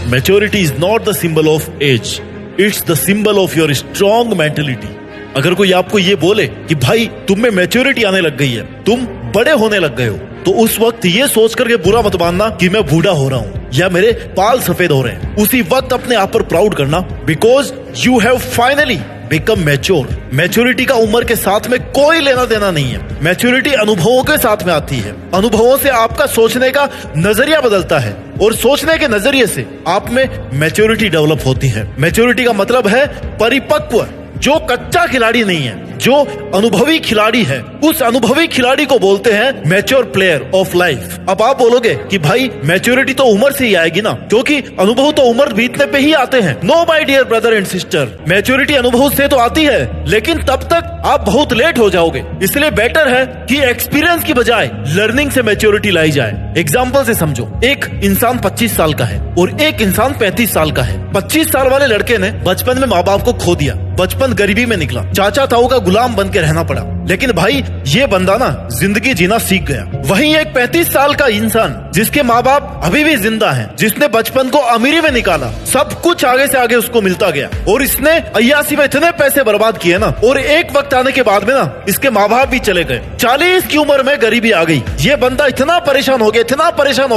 Maturity is not the symbol of age, it's the symbol of your strong mentality. अगर कोई आपको ये बोले कि भाई तुम में मैच्योरिटी आने लग गई है, तुम बड़े होने लग गए हो, तो उस वक्त ये सोच करके बुरा मत मानना कि मैं बूढ़ा हो रहा हूँ या मेरे बाल सफेद हो रहे हैं। उसी वक्त अपने आप पर प्राउड करना, because you have finally become mature. Maturity का उम्र के साथ में कोई लेना देना नहीं है। मैच्योरिटी अनुभवों के साथ में आती है। अनुभवों से आपका सोचने का नजरिया बदलता है और सोचने के नजरिए से आप में मैच्योरिटी डेवलप होती है। मैच्योरिटी का मतलब है परिपक्व। जो कच्चा खिलाड़ी नहीं है, जो अनुभवी खिलाड़ी है, उस अनुभवी खिलाड़ी को बोलते हैं मैच्योर प्लेयर ऑफ लाइफ। अब आप बोलोगे कि भाई मैच्योरिटी तो उम्र से ही आएगी ना, क्योंकि अनुभव तो उम्र बीतने पे ही आते हैं। No my dear brother and sister, maturity अनुभव से तो आती है, लेकिन तब तक आप बहुत लेट हो जाओगे। इसलिए बेटर है कि एक्सपीरियंस की बजाय लर्निंग से मैच्योरिटी लाई जाए। एग्जाम्पल से समझो, एक इंसान 25 साल का है और एक इंसान 35 साल का है। 25 साल वाले लड़के ने बचपन में माँ बाप को खो दिया, बचपन गरीबी में निकला, चाचा ताऊ का गुलाम बन के रहना पड़ा, लेकिन भाई ये बंदा ना जिंदगी जीना सीख गया। वहीं एक 35 साल का इंसान जिसके माँ बाप अभी भी जिंदा हैं, जिसने बचपन को अमीरी में निकाला, सब कुछ आगे से आगे उसको मिलता गया और इसने अय्यासी में इतने पैसे बर्बाद किए ना, और एक वक्त आने के बाद में ना इसके माँ बाप भी चले गए। 40 की उम्र में गरीबी आ गई। ये बंदा इतना परेशान हो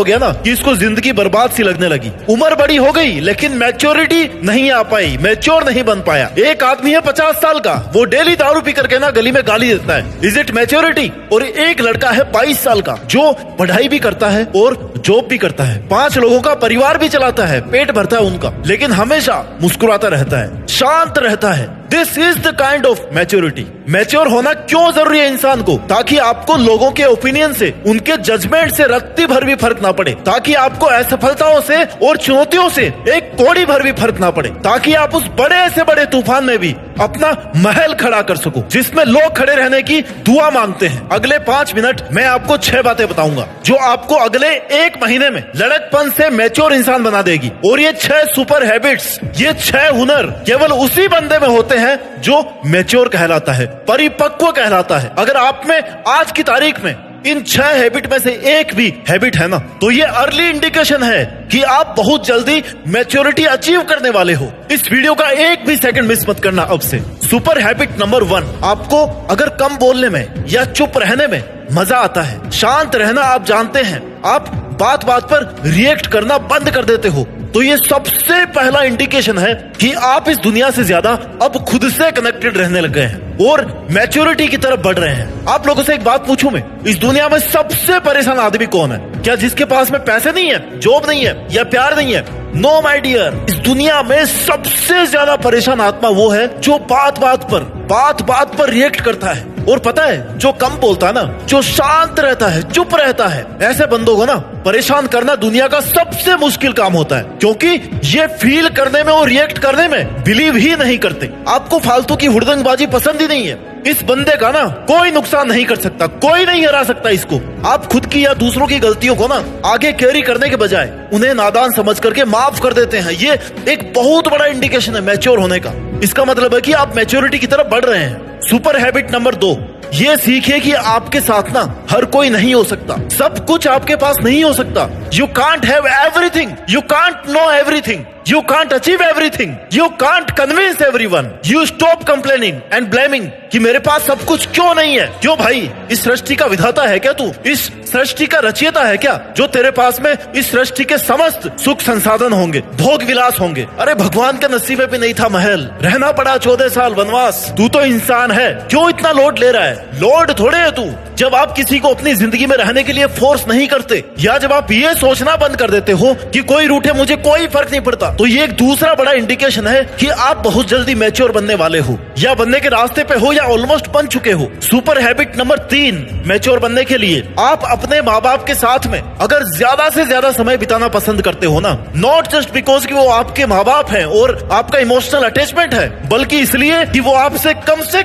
गया ना कि इसको जिंदगी बर्बाद सी लगने लगी। उम्र बड़ी हो गई लेकिन मैच्योरिटी नहीं आ पाई, मैच्योर नहीं बन पाया। एक आदमी है 50 साल का, वो डेली दारू पी करके ना गली में गाली देता है, इज इट मैच्योरिटी? और एक लड़का है 22 साल का जो पढ़ाई भी करता है और जॉब भी करता है, 5 लोगों का परिवार भी चलाता है, पेट भरता है उनका, लेकिन हमेशा मुस्कुराता रहता है, शांत रहता है। This is the kind of maturity. Mature होना क्यों जरूरी है इंसान को? ताकि आपको लोगों के ओपिनियन से, उनके जजमेंट से रत्ती भर भी फर्क ना पड़े, ताकि आपको असफलताओं से और चुनौतियों से एक कौड़ी भर भी फर्क ना पड़े, ताकि आप उस बड़े से बड़े तूफान में भी अपना महल खड़ा कर सको जिसमें लोग खड़े रहने की दुआ मांगते हैं। अगले 5 मिनट मैं आपको 6 बातें बताऊंगा जो आपको अगले 1 महीने में लड़कपन से मैच्योर इंसान बना देगी। और ये 6 सुपर हैबिट्स, ये 6 हुनर केवल उसी बंदे में होते हैं जो मैच्योर कहलाता है, परिपक्व कहलाता है। अगर आप में आज की तारीख में इन 6 हैबिट में से एक भी हैबिट है ना, तो ये अर्ली इंडिकेशन है कि आप बहुत जल्दी मैच्योरिटी अचीव करने वाले हो। इस वीडियो का एक भी सेकंड मिस मत करना अब से। सुपर हैबिट नंबर 1, आपको अगर कम बोलने में या चुप रहने में मजा आता है, शांत रहना आप जानते हैं, आप बात बात पर रिएक्ट करना बंद कर देते हो, तो ये सबसे पहला इंडिकेशन है कि आप इस दुनिया से ज्यादा अब खुद से कनेक्टेड रहने लग गए हैं और मैच्योरिटी की तरफ बढ़ रहे हैं। आप लोगों से एक बात पूछूं मैं, इस दुनिया में सबसे परेशान आदमी कौन है? क्या जिसके पास में पैसे नहीं है, जॉब नहीं है या प्यार नहीं है? नो माय डियर, इस दुनिया में सबसे ज्यादा परेशान आत्मा वो है जो बात बात पर रिएक्ट करता है। और पता है, जो कम बोलता है ना, जो शांत रहता है, चुप रहता है, ऐसे बंदों को ना परेशान करना दुनिया का सबसे मुश्किल काम होता है, क्योंकि ये फील करने में और रिएक्ट करने में बिलीव ही नहीं करते। आपको फालतू की हुड़दंगबाजी पसंद ही नहीं है। इस बंदे का ना कोई नुकसान नहीं कर सकता, कोई नहीं हरा सकता इसको। आप खुद की या दूसरों की गलतियों को ना आगे कैरी करने के बजाय उन्हें नादान समझ करके माफ कर देते हैं। ये एक बहुत बड़ा इंडिकेशन है मैच्योर होने का। इसका मतलब है कि आप मैच्योरिटी की तरफ बढ़ रहे हैं। सुपर हैबिट नंबर 2, ये सीखिए कि आपके साथ ना हर कोई नहीं हो सकता, सब कुछ आपके पास नहीं हो सकता। You can't have everything, you can't know everything, you can't achieve everything, you can't convince everyone, you stop complaining and blaming कि मेरे पास सब कुछ क्यों नहीं है। क्यों भाई, इस सृष्टि का विधाता है क्या तू? इस सृष्टि का रचयिता है क्या जो तेरे पास में इस सृष्टि के समस्त सुख संसाधन होंगे, भोग विलास होंगे? अरे भगवान के नसीब में भी नहीं था महल, रहना पड़ा 14 साल वनवास। तू तो इंसान है, क्यों इतना लोड ले रहा है? लोड थोड़े है तू। जब आप किसी को अपनी जिंदगी में रहने के लिए फोर्स नहीं करते, या जब आप ये सोचना बंद कर देते हो कि कोई रूठे मुझे कोई फर्क नहीं पड़ता, तो ये एक दूसरा बड़ा इंडिकेशन है कि आप बहुत जल्दी मैच्योर बनने वाले हो, या बनने के रास्ते पे हो, या ऑलमोस्ट बन चुके हो। सुपर हैबिट नंबर 3, मैच्योर बनने के लिए आप अपने माँ बाप के साथ में अगर ज्यादा से ज्यादा समय बिताना पसंद करते हो ना, नॉट जस्ट बिकॉज कि वो आपके माँ बाप हैं और आपका इमोशनल अटैचमेंट है, बल्कि इसलिए कि वो आपसे कम से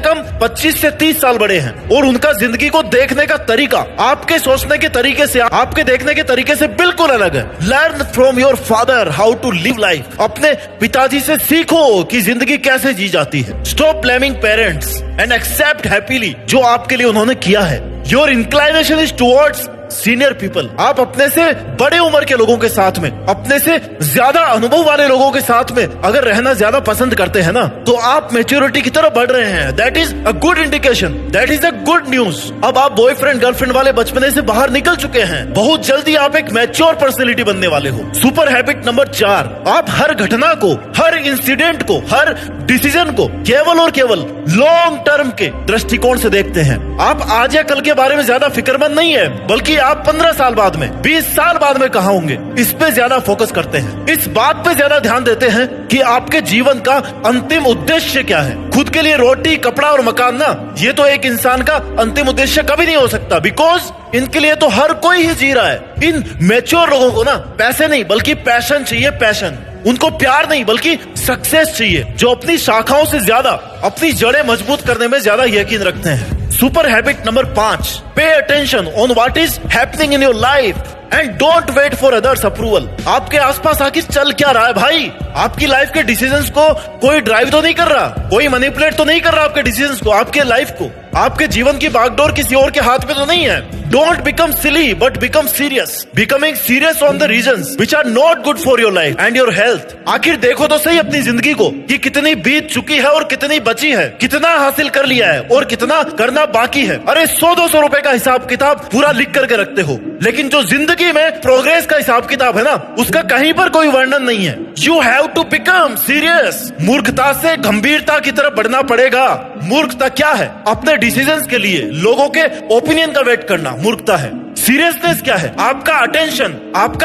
कम 25 से 30 साल बड़े हैं और उनका जिंदगी को देखने का तरीका आपके सोचने के तरीके से, आपके देखने के तरीके से बिल्कुल अलग है। Learn from your father how to live life. अपने पिताजी से सीखो कि जिंदगी कैसे जी जाती है। Stop blaming parents and accept happily जो आपके लिए उन्होंने किया है। Your inclination is towards senior people, आप अपने से बड़े उम्र के लोगों के साथ में, अपने से ज्यादा अनुभव वाले लोगों के साथ में अगर रहना ज्यादा पसंद करते हैं ना, तो आप मेच्योरिटी की तरफ बढ़ रहे हैं। That is a good indication, that is a good news. अब आप बॉयफ्रेंड गर्लफ्रेंड वाले बचपने से बाहर निकल चुके हैं, बहुत जल्दी आप एक मैच्योर पर्सनैलिटी बनने वाले हो। सुपर हैबिट नंबर 4, आप हर घटना को, हर इंसिडेंट को, हर डिसीजन को केवल और केवल लॉन्ग टर्म के दृष्टिकोण से देखते हैं। आप आज या कल के बारे में ज्यादा फिक्रमंद नहीं है, बल्कि आप 15 साल बाद में, 20 साल बाद में कहाँ होंगे, इस पे ज्यादा फोकस करते हैं। इस बात पे ज्यादा ध्यान देते हैं कि आपके जीवन का अंतिम उद्देश्य क्या है। खुद के लिए रोटी, कपड़ा और मकान ना, ये तो एक इंसान का अंतिम उद्देश्य कभी नहीं हो सकता, बिकॉज इनके लिए तो हर कोई ही जी रहा है। इन मैच्योर लोगों को ना पैसे नहीं बल्कि पैशन चाहिए, पैशन। उनको प्यार नहीं बल्कि सक्सेस चाहिए, जो अपनी शाखाओं से ज्यादा अपनी जड़ें मजबूत करने में ज्यादा यकीन रखते हैं। Super habit number 5, pay attention on what is happening in your life and don't wait for others approval. आपके आसपास आखिर चल क्या रहा है भाई? आपकी लाइफ के डिसीजंस को कोई ड्राइव तो नहीं कर रहा, कोई मैनिपुलेट तो नहीं कर रहा आपके डिसीजंस को, आपके लाइफ को। आपके जीवन की बागडोर किसी और के हाथ में तो नहीं है। Don't become silly but become serious, becoming serious on the reasons which are not good for your life and your health. आखिर देखो तो सही अपनी जिंदगी को कि कितनी बीत चुकी है और कितनी बची है, कितना हासिल कर लिया है और कितना करना बाकी है। अरे 100-200 रुपए का हिसाब किताब पूरा लिख करके रखते हो, लेकिन जो जिंदगी में प्रोग्रेस का हिसाब किताब है ना, उसका कहीं पर कोई वर्णन नहीं है। You have to become serious. मूर्खता से गंभीरता की तरफ बढ़ना पड़ेगा। मूर्खता क्या है? अपने डिसीजंस के लिए लोगों के ओपिनियन का वेट करना मूर्खता है। सीरियसनेस क्या है? आपका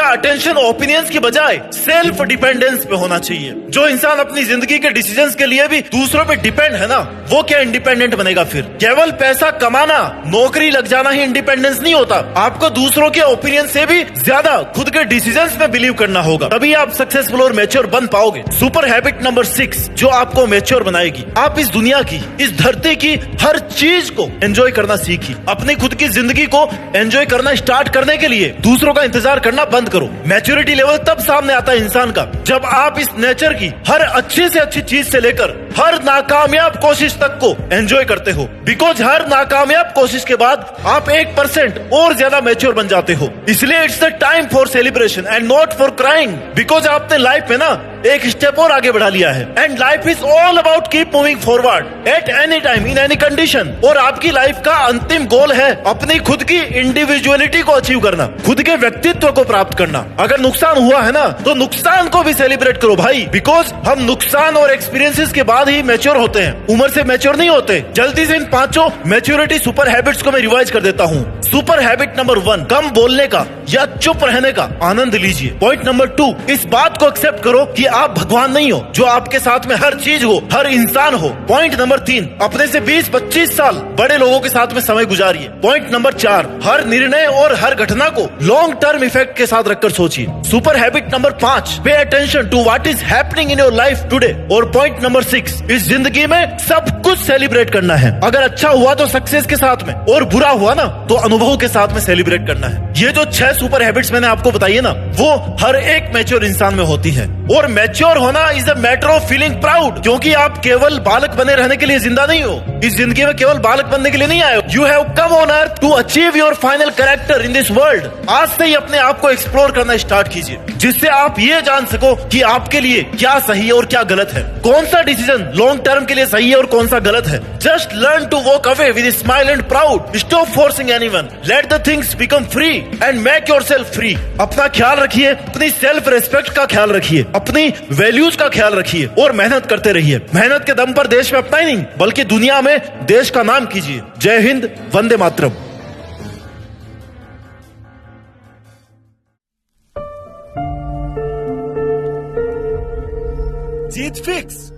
अटेंशन ओपिनियंस की बजाय सेल्फ डिपेंडेंस पे होना चाहिए। जो इंसान अपनी जिंदगी के डिसीजंस के लिए भी दूसरों पे डिपेंड है ना, वो क्या इंडिपेंडेंट बनेगा फिर? केवल पैसा कमाना, नौकरी लग जाना ही इंडिपेंडेंस नहीं होता। आपको दूसरों के ओपिनियन से भी ज्यादा खुद के डिसीजंस में बिलीव करना होगा, तभी आप सक्सेसफुल और मैच्योर बन पाओगे। सुपर हैबिट नंबर 6 जो आपको मैच्योर बनाएगी, आप इस दुनिया की, इस धरती की हर चीज को एंजॉय करना सीखिए। अपनी खुद की जिंदगी को एंजॉय करना स्टार्ट करने के लिए दूसरों का इंतजार करना बंद करो। मैच्योरिटी लेवल तब सामने आता है इंसान का, जब आप इस नेचर की हर अच्छी से अच्छी चीज से लेकर हर नाकामयाब कोशिश तक को एंजॉय करते हो। बिकॉज हर नाकामयाब कोशिश के बाद आप 1% और ज्यादा मैच्योर बन जाते हो। इसलिए it's the time for celebration and not for crying. Because आपने लाइफ में ना एक स्टेप और आगे बढ़ा लिया है। And life is all about keep moving forward at any time in any condition. और आपकी लाइफ का अंतिम गोल है अपनी खुद की इंडिविजुअलिटी को अचीव करना, खुद के व्यक्तित्व को प्राप्त करना। अगर नुकसान हुआ है ना, तो नुकसान को भी सेलिब्रेट करो भाई। बिकॉज हम नुकसान और एक्सपीरियंसेस के बाद ही मैच्योर होते हैं, उम्र से मैच्योर नहीं होते। जल्दी से इन 5 मैच्योरिटी सुपर हैबिट्स को मैं रिवाइज कर देता हूँ। सुपर हैबिट नंबर 1, कम बोलने का या चुप रहने का आनंद लीजिए। पॉइंट नंबर 2, इस बात को एक्सेप्ट करो कि आप भगवान नहीं हो, जो आपके साथ में हर चीज हो, हर इंसान हो। पॉइंट नंबर 3, अपने से 20-25 साल बड़े लोगों के साथ में समय गुजारिए। पॉइंट नंबर 4, हर निर्णय और हर घटना को लॉन्ग टर्म इफेक्ट के साथ रखकर सोचिए। Super habit number 5, pay attention to what is happening in your life today. और पॉइंट नंबर 6, इस जिंदगी में सब कुछ सेलिब्रेट करना है। अगर अच्छा हुआ तो सक्सेस के साथ में, और बुरा हुआ ना तो अनुभव के साथ में सेलिब्रेट करना है। ये जो 6 सुपर हैबिट्स मैंने आपको बताई है ना, वो हर एक मैच्योर इंसान में होती है। और मैच्योर होना is a matter of feeling proud, क्योंकि आप केवल बालक बने रहने के लिए जिंदा नहीं हो। इस जिंदगी में केवल बालक बनने के लिए नहीं आए हो। You have come on earth to achieve your final character in this world. आज से ही अपने आप को एक्सप्लोर करना स्टार्ट कीजिए, जिससे आप ये जान सको कि आपके लिए क्या सही है और क्या गलत है, कौन सा डिसीजन लॉन्ग टर्म के लिए सही है और कौन सा गलत है। Just learn to walk away with smile and proud. Stop forcing anyone, let the things become free and make yourself free. अपना ख्याल रखिए, अपनी सेल्फ रिस्पेक्ट का ख्याल रखिए, अपनी वैल्यूज का ख्याल रखिए और मेहनत करते रहिए। मेहनत के दम पर देश में अपना ही नहीं बल्कि दुनिया में देश का नाम कीजिए। जय हिंद, वंदे मातरम। जीत फिक्स।